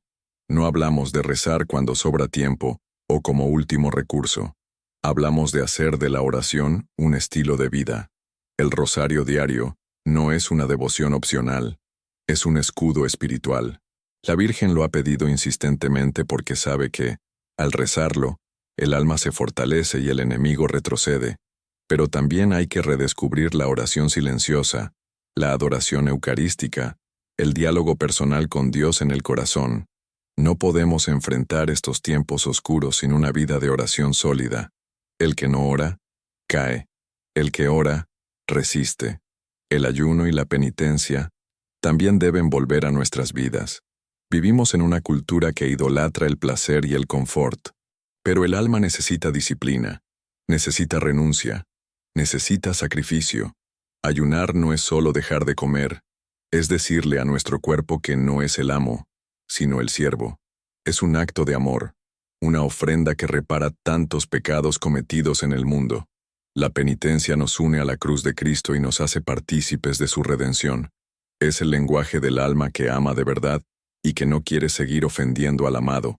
No hablamos de rezar cuando sobra tiempo o como último recurso. Hablamos de hacer de la oración un estilo de vida. El rosario diario no es una devoción opcional, es un escudo espiritual. La Virgen lo ha pedido insistentemente porque sabe que, al rezarlo, el alma se fortalece y el enemigo retrocede. Pero también hay que redescubrir la oración silenciosa, la adoración eucarística, el diálogo personal con Dios en el corazón. No podemos enfrentar estos tiempos oscuros sin una vida de oración sólida. El que no ora, cae. El que ora, resiste. El ayuno y la penitencia también deben volver a nuestras vidas. Vivimos en una cultura que idolatra el placer y el confort, pero el alma necesita disciplina, necesita renuncia, necesita sacrificio. Ayunar no es solo dejar de comer, es decirle a nuestro cuerpo que no es el amo, sino el siervo. Es un acto de amor, una ofrenda que repara tantos pecados cometidos en el mundo. La penitencia nos une a la cruz de Cristo y nos hace partícipes de su redención. Es el lenguaje del alma que ama de verdad y que no quiere seguir ofendiendo al amado.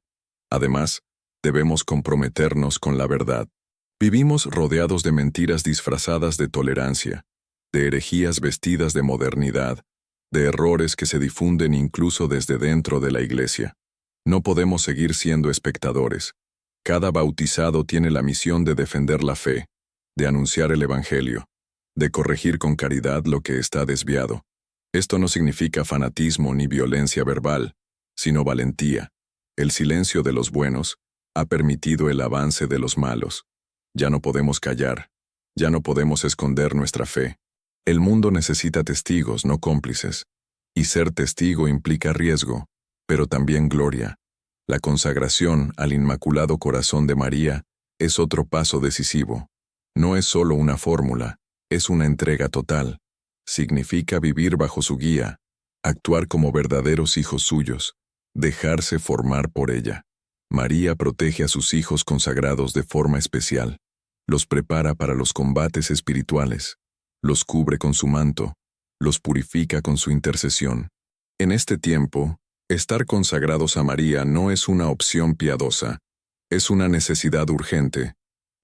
Además, debemos comprometernos con la verdad. Vivimos rodeados de mentiras disfrazadas de tolerancia, de herejías vestidas de modernidad, de errores que se difunden incluso desde dentro de la iglesia. No podemos seguir siendo espectadores. Cada bautizado tiene la misión de defender la fe, de anunciar el Evangelio, de corregir con caridad lo que está desviado. Esto no significa fanatismo ni violencia verbal, sino valentía. El silencio de los buenos ha permitido el avance de los malos. Ya no podemos callar, ya no podemos esconder nuestra fe. El mundo necesita testigos, no cómplices. Y ser testigo implica riesgo, pero también gloria. La consagración al Inmaculado Corazón de María es otro paso decisivo. No es solo una fórmula, es una entrega total. Significa vivir bajo su guía, actuar como verdaderos hijos suyos, dejarse formar por ella. María protege a sus hijos consagrados de forma especial. Los prepara para los combates espirituales. Los cubre con su manto. Los purifica con su intercesión. En este tiempo, estar consagrados a María no es una opción piadosa, es una necesidad urgente.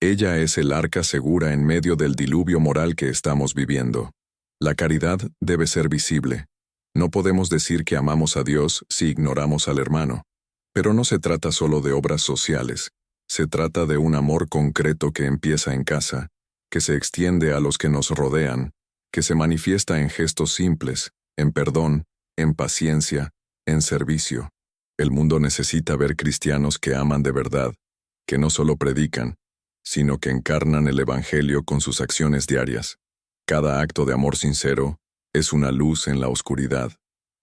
Ella es el arca segura en medio del diluvio moral que estamos viviendo. La caridad debe ser visible. No podemos decir que amamos a Dios si ignoramos al hermano. Pero no se trata solo de obras sociales, se trata de un amor concreto que empieza en casa, que se extiende a los que nos rodean, que se manifiesta en gestos simples, en perdón, en paciencia, en servicio. El mundo necesita ver cristianos que aman de verdad, que no solo predican, sino que encarnan el Evangelio con sus acciones diarias. Cada acto de amor sincero es una luz en la oscuridad.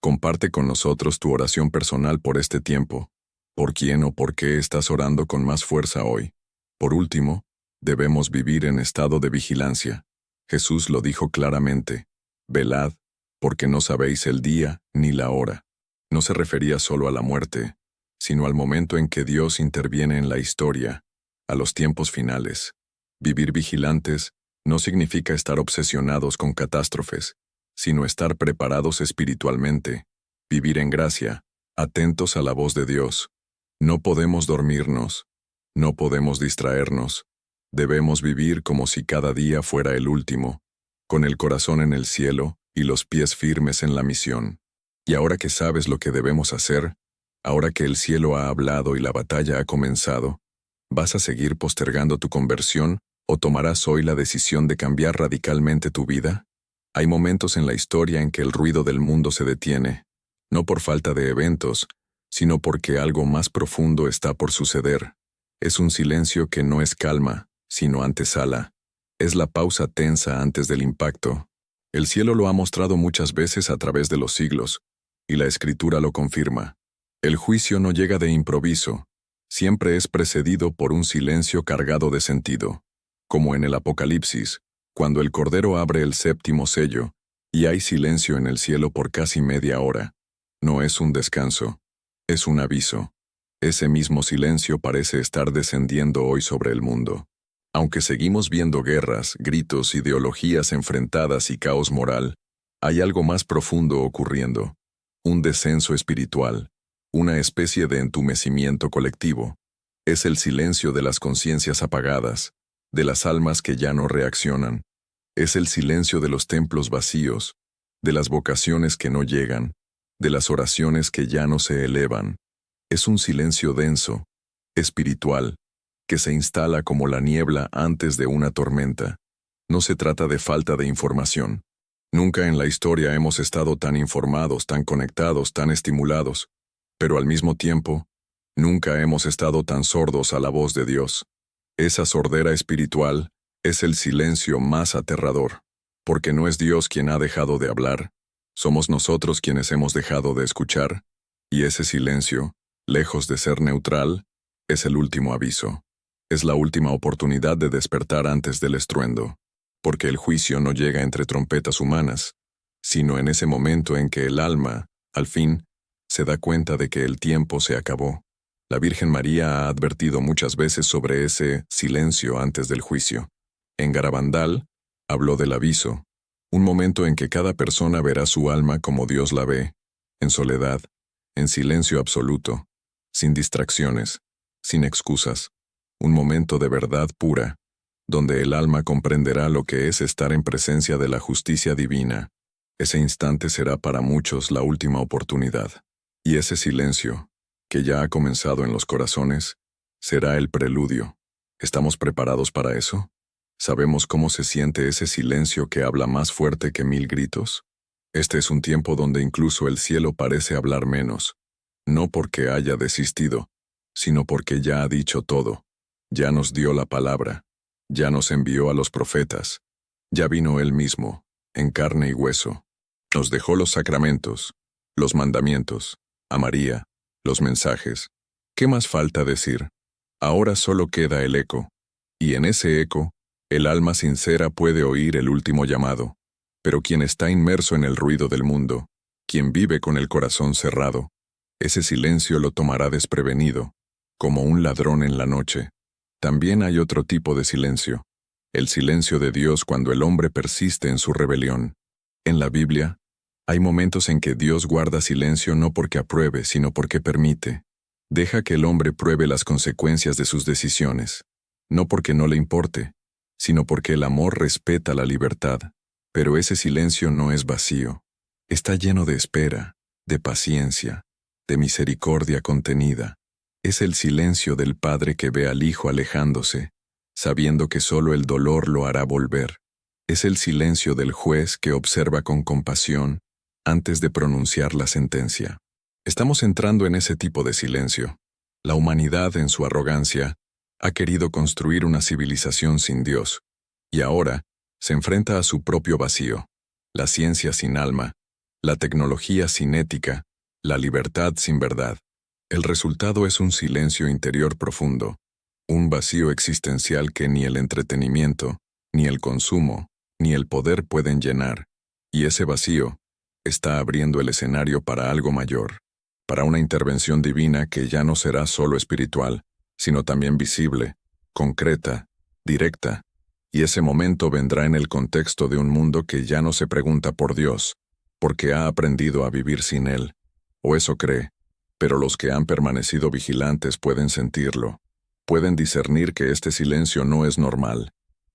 Comparte con nosotros tu oración personal por este tiempo. ¿Por quién o por qué estás orando con más fuerza hoy? Por último, debemos vivir en estado de vigilancia. Jesús lo dijo claramente: velad, porque no sabéis el día ni la hora. No se refería solo a la muerte, sino al momento en que Dios interviene en la historia, a los tiempos finales. Vivir vigilantes no significa estar obsesionados con catástrofes, sino estar preparados espiritualmente, vivir en gracia, atentos a la voz de Dios. No podemos dormirnos, no podemos distraernos. Debemos vivir como si cada día fuera el último, con el corazón en el cielo y los pies firmes en la misión. Y ahora que sabes lo que debemos hacer, ahora que el cielo ha hablado y la batalla ha comenzado, ¿vas a seguir postergando tu conversión o tomarás hoy la decisión de cambiar radicalmente tu vida? Hay momentos en la historia en que el ruido del mundo se detiene, no por falta de eventos, sino porque algo más profundo está por suceder. Es un silencio que no es calma, sino antesala. Es la pausa tensa antes del impacto. El cielo lo ha mostrado muchas veces a través de los siglos, y la Escritura lo confirma. El juicio no llega de improviso, siempre es precedido por un silencio cargado de sentido, como en el Apocalipsis, cuando el Cordero abre el séptimo sello, y hay silencio en el cielo por casi media hora. No es un descanso, es un aviso. Ese mismo silencio parece estar descendiendo hoy sobre el mundo. Aunque seguimos viendo guerras, gritos, ideologías enfrentadas y caos moral, hay algo más profundo ocurriendo. Un descenso espiritual, una especie de entumecimiento colectivo. Es el silencio de las conciencias apagadas, de las almas que ya no reaccionan. Es el silencio de los templos vacíos, de las vocaciones que no llegan, de las oraciones que ya no se elevan. Es un silencio denso, espiritual, que se instala como la niebla antes de una tormenta. No se trata de falta de información. Nunca en la historia hemos estado tan informados, tan conectados, tan estimulados, pero al mismo tiempo, nunca hemos estado tan sordos a la voz de Dios. Esa sordera espiritual es el silencio más aterrador, porque no es Dios quien ha dejado de hablar, somos nosotros quienes hemos dejado de escuchar, y ese silencio, lejos de ser neutral, es el último aviso. Es la última oportunidad de despertar antes del estruendo, porque el juicio no llega entre trompetas humanas, sino en ese momento en que el alma, al fin, se da cuenta de que el tiempo se acabó. La Virgen María ha advertido muchas veces sobre ese silencio antes del juicio. En Garabandal, habló del aviso, un momento en que cada persona verá su alma como Dios la ve, en soledad, en silencio absoluto, sin distracciones, sin excusas. Un momento de verdad pura, donde el alma comprenderá lo que es estar en presencia de la justicia divina. Ese instante será para muchos la última oportunidad. Y ese silencio, que ya ha comenzado en los corazones, será el preludio. ¿Estamos preparados para eso? ¿Sabemos cómo se siente ese silencio que habla más fuerte que 1000 gritos? Este es un tiempo donde incluso el cielo parece hablar menos, no porque haya desistido, sino porque ya ha dicho todo. Ya nos dio la palabra, ya nos envió a los profetas, ya vino Él mismo, en carne y hueso. Nos dejó los sacramentos, los mandamientos, a María, los mensajes. ¿Qué más falta decir? Ahora solo queda el eco, y en ese eco, el alma sincera puede oír el último llamado. Pero quien está inmerso en el ruido del mundo, quien vive con el corazón cerrado, ese silencio lo tomará desprevenido, como un ladrón en la noche. También hay otro tipo de silencio, el silencio de Dios cuando el hombre persiste en su rebelión. En la Biblia, hay momentos en que Dios guarda silencio no porque apruebe, sino porque permite. Deja que el hombre pruebe las consecuencias de sus decisiones, no porque no le importe, sino porque el amor respeta la libertad. Pero ese silencio no es vacío. Está lleno de espera, de paciencia, de misericordia contenida. Es el silencio del padre que ve al hijo alejándose, sabiendo que solo el dolor lo hará volver. Es el silencio del juez que observa con compasión antes de pronunciar la sentencia. Estamos entrando en ese tipo de silencio. La humanidad, en su arrogancia, ha querido construir una civilización sin Dios, y ahora se enfrenta a su propio vacío, la ciencia sin alma, la tecnología sin ética, la libertad sin verdad. El resultado es un silencio interior profundo, un vacío existencial que ni el entretenimiento, ni el consumo, ni el poder pueden llenar, y ese vacío está abriendo el escenario para algo mayor, para una intervención divina que ya no será solo espiritual, sino también visible, concreta, directa. Y ese momento vendrá en el contexto de un mundo que ya no se pregunta por Dios, porque ha aprendido a vivir sin Él, o eso cree, pero los que han permanecido vigilantes pueden sentirlo, pueden discernir que este silencio no es normal,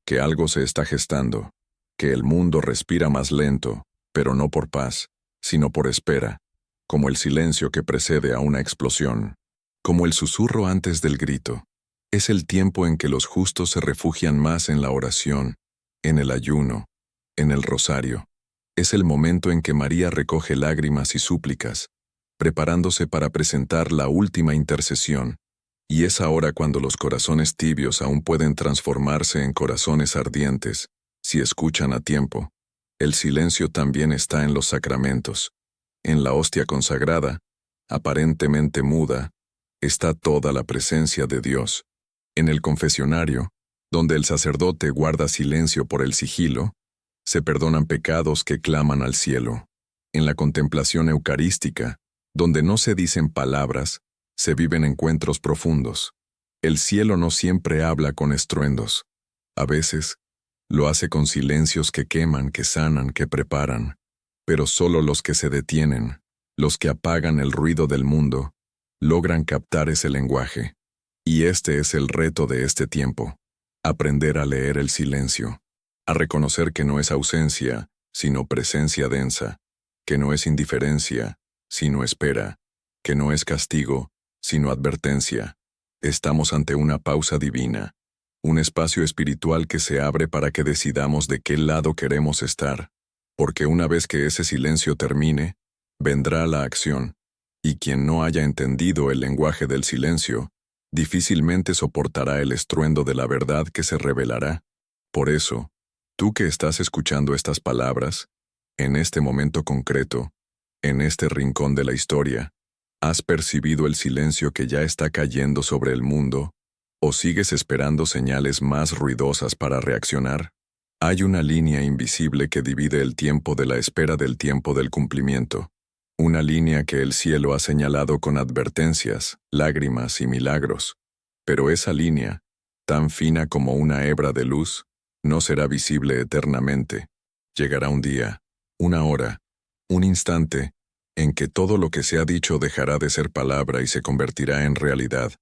que algo se está gestando, que el mundo respira más lento, pero no por paz, sino por espera, como el silencio que precede a una explosión, como el susurro antes del grito. Es el tiempo en que los justos se refugian más en la oración, en el ayuno, en el rosario. Es el momento en que María recoge lágrimas y súplicas, preparándose para presentar la última intercesión. Y es ahora cuando los corazones tibios aún pueden transformarse en corazones ardientes, si escuchan a tiempo. El silencio también está en los sacramentos. En la hostia consagrada, aparentemente muda, está toda la presencia de Dios. En el confesionario, donde el sacerdote guarda silencio por el sigilo, se perdonan pecados que claman al cielo. En la contemplación eucarística, donde no se dicen palabras, se viven encuentros profundos. El cielo no siempre habla con estruendos. A veces, lo hace con silencios que queman, que sanan, que preparan. Pero solo los que se detienen, los que apagan el ruido del mundo, logran captar ese lenguaje. Y este es el reto de este tiempo, aprender a leer el silencio, a reconocer que no es ausencia, sino presencia densa, que no es indiferencia, sino espera, que no es castigo, sino advertencia. Estamos ante una pausa divina, un espacio espiritual que se abre para que decidamos de qué lado queremos estar, porque una vez que ese silencio termine, vendrá la acción, y quien no haya entendido el lenguaje del silencio, difícilmente soportará el estruendo de la verdad que se revelará. Por eso, tú que estás escuchando estas palabras, en este momento concreto, en este rincón de la historia, ¿has percibido el silencio que ya está cayendo sobre el mundo? ¿O sigues esperando señales más ruidosas para reaccionar? Hay una línea invisible que divide el tiempo de la espera del tiempo del cumplimiento. Una línea que el cielo ha señalado con advertencias, lágrimas y milagros. Pero esa línea, tan fina como una hebra de luz, no será visible eternamente. Llegará un día, una hora, un instante, en que todo lo que se ha dicho dejará de ser palabra y se convertirá en realidad.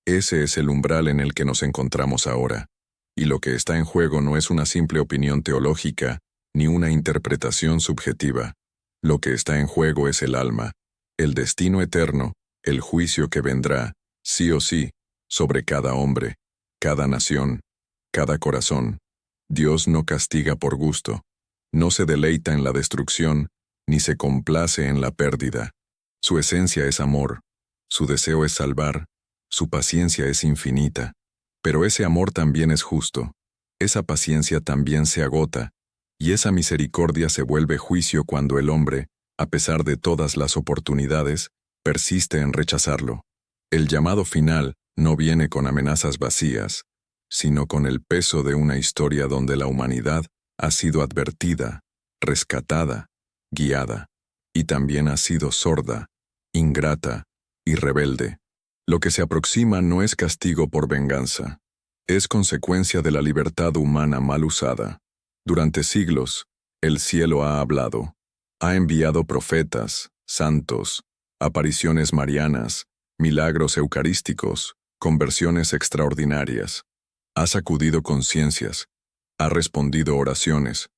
Ese es el umbral en el que nos encontramos ahora. Y lo que está en juego no es una simple opinión teológica, ni una interpretación subjetiva. Lo que está en juego es el alma, el destino eterno, el juicio que vendrá, sí o sí, sobre cada hombre, cada nación, cada corazón. Dios no castiga por gusto, no se deleita en la destrucción, ni se complace en la pérdida. Su esencia es amor, su deseo es salvar, su paciencia es infinita. Pero ese amor también es justo, esa paciencia también se agota, y esa misericordia se vuelve juicio cuando el hombre, a pesar de todas las oportunidades, persiste en rechazarlo. El llamado final no viene con amenazas vacías, sino con el peso de una historia donde la humanidad ha sido advertida, rescatada, guiada, y también ha sido sorda, ingrata y rebelde. Lo que se aproxima no es castigo por venganza, es consecuencia de la libertad humana mal usada. Durante siglos, el cielo ha hablado, ha enviado profetas, santos, apariciones marianas, milagros eucarísticos, conversiones extraordinarias. Ha sacudido conciencias, ha respondido oraciones,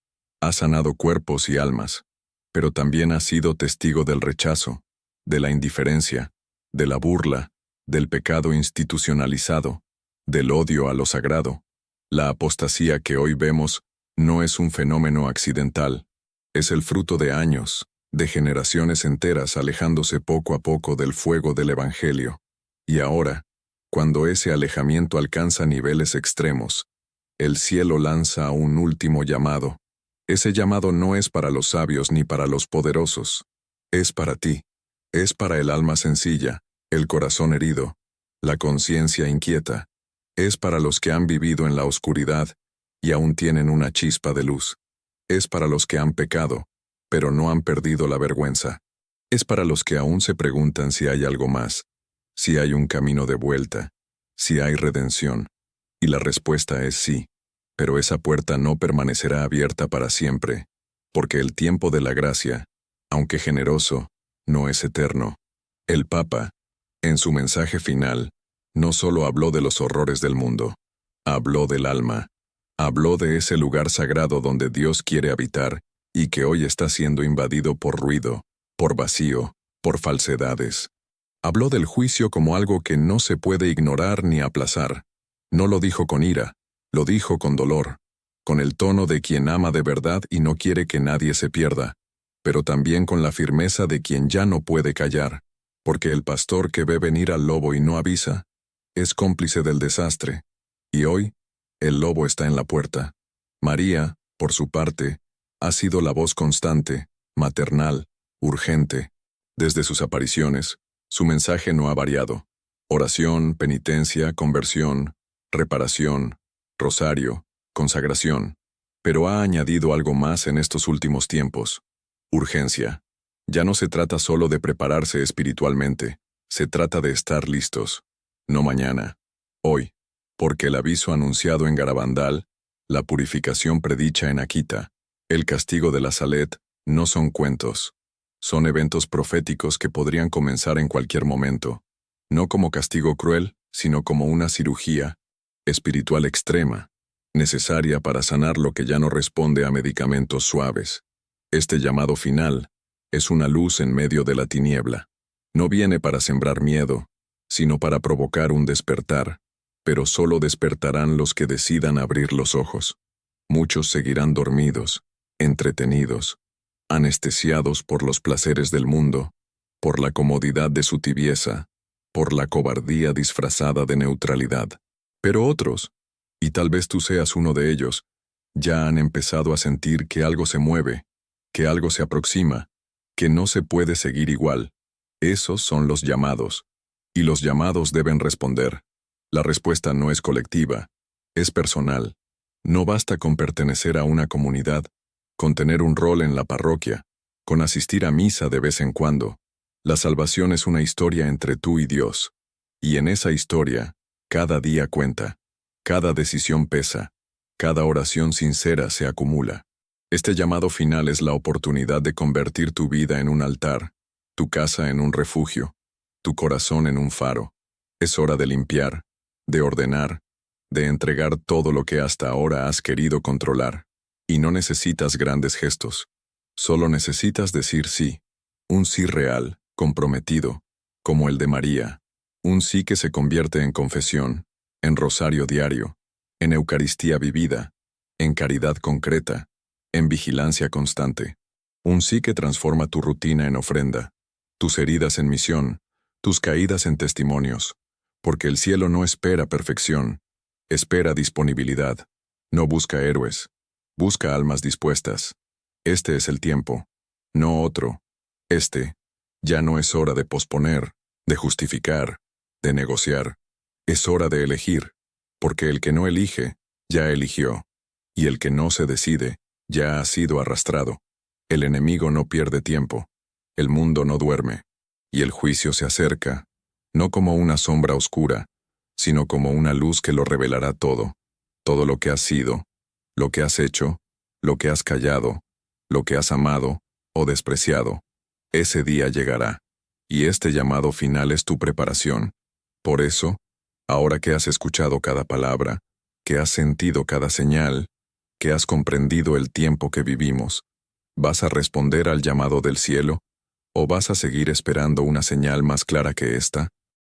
ha sanado cuerpos y almas, pero también ha sido testigo del rechazo, de la indiferencia, de la burla, del pecado institucionalizado, del odio a lo sagrado. La apostasía que hoy vemos no es un fenómeno accidental, es el fruto de años, de generaciones enteras alejándose poco a poco del fuego del Evangelio. Y ahora, cuando ese alejamiento alcanza niveles extremos, el cielo lanza un último llamado. Ese llamado no es para los sabios ni para los poderosos, es para ti, es para el alma sencilla, el corazón herido, la conciencia inquieta, es para los que han vivido en la oscuridad y aún tienen una chispa de luz. Es para los que han pecado, pero no han perdido la vergüenza. Es para los que aún se preguntan si hay algo más, si hay un camino de vuelta, si hay redención. Y la respuesta es sí, pero esa puerta no permanecerá abierta para siempre, porque el tiempo de la gracia, aunque generoso, no es eterno. El Papa, en su mensaje final, no solo habló de los horrores del mundo, habló del alma, habló de ese lugar sagrado donde Dios quiere habitar y que hoy está siendo invadido por ruido, por vacío, por falsedades. Habló del juicio como algo que no se puede ignorar ni aplazar. No lo dijo con ira, lo dijo con dolor, con el tono de quien ama de verdad y no quiere que nadie se pierda, pero también con la firmeza de quien ya no puede callar, porque el pastor que ve venir al lobo y no avisa, es cómplice del desastre. Y hoy, el lobo está en la puerta. María, por su parte, ha sido la voz constante, maternal, urgente. Desde sus apariciones, su mensaje no ha variado. Oración, penitencia, conversión, reparación, rosario, consagración. Pero ha añadido algo más en estos últimos tiempos. Urgencia. Ya no se trata solo de prepararse espiritualmente, se trata de estar listos. No mañana, hoy, porque el aviso anunciado en Garabandal, la purificación predicha en Akita, el castigo de la Salet, no son cuentos. Son eventos proféticos que podrían comenzar en cualquier momento, no como castigo cruel, sino como una cirugía espiritual extrema, necesaria para sanar lo que ya no responde a medicamentos suaves. Este llamado final es una luz en medio de la tiniebla. No viene para sembrar miedo, sino para provocar un despertar, pero solo despertarán los que decidan abrir los ojos. Muchos seguirán dormidos, entretenidos, anestesiados por los placeres del mundo, por la comodidad de su tibieza, por la cobardía disfrazada de neutralidad. Pero otros, y tal vez tú seas uno de ellos, ya han empezado a sentir que algo se mueve, que algo se aproxima, que no se puede seguir igual. Esos son los llamados, y los llamados deben responder. La respuesta no es colectiva, es personal. No basta con pertenecer a una comunidad, con tener un rol en la parroquia, con asistir a misa de vez en cuando. La salvación es una historia entre tú y Dios, y en esa historia, cada día cuenta, cada decisión pesa, cada oración sincera se acumula. Este llamado final es la oportunidad de convertir tu vida en un altar, tu casa en un refugio, tu corazón en un faro. Es hora de limpiar, de ordenar, de entregar todo lo que hasta ahora has querido controlar. Y no necesitas grandes gestos, solo necesitas decir sí, un sí real, comprometido, como el de María, un sí que se convierte en confesión, en rosario diario, en Eucaristía vivida, en caridad concreta, en vigilancia constante. Un sí que transforma tu rutina en ofrenda, tus heridas en misión, tus caídas en testimonios, porque el cielo no espera perfección, espera disponibilidad, no busca héroes, busca almas dispuestas. Este es el tiempo, no otro. Este, ya no es hora de posponer, de justificar, de negociar. Es hora de elegir, porque el que no elige, ya eligió, y el que no se decide, ya ha sido arrastrado. El enemigo no pierde tiempo, el mundo no duerme, y el juicio se acerca, no como una sombra oscura, sino como una luz que lo revelará todo, todo lo que has sido, lo que has hecho, lo que has callado, lo que has amado o despreciado. Ese día llegará, y este llamado final es tu preparación. Por eso, ahora que has escuchado cada palabra, que has sentido cada señal, que has comprendido el tiempo que vivimos, ¿vas a responder al llamado del cielo? ¿O vas a seguir esperando una señal más clara que esta?